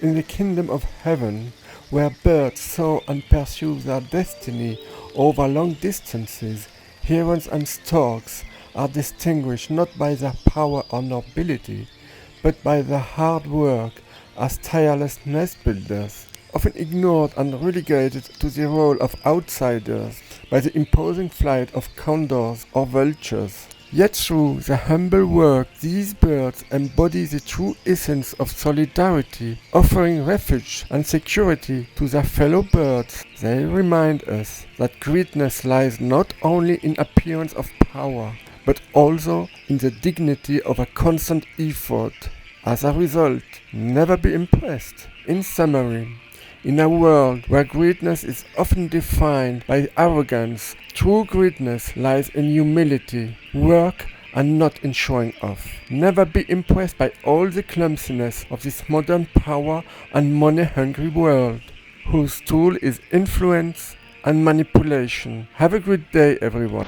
In the kingdom of heaven, where birds soar and pursue their destiny over long distances, herons and storks are distinguished not by their power or nobility, but by their hard work as tireless nest builders, often ignored and relegated to the role of outsiders by the imposing flight of condors or vultures. Yet through their humble work, these birds embody the true essence of solidarity, offering refuge and security to their fellow birds. They remind us that greatness lies not only in appearance of power, but also in the dignity of a constant effort. As a result, never be impressed. In summary, in a world where greatness is often defined by arrogance, true greatness lies in humility, work, and not in showing off. Never be impressed by all the clumsiness of this modern power and money-hungry world, whose tool is influence and manipulation. Have a great day, everyone.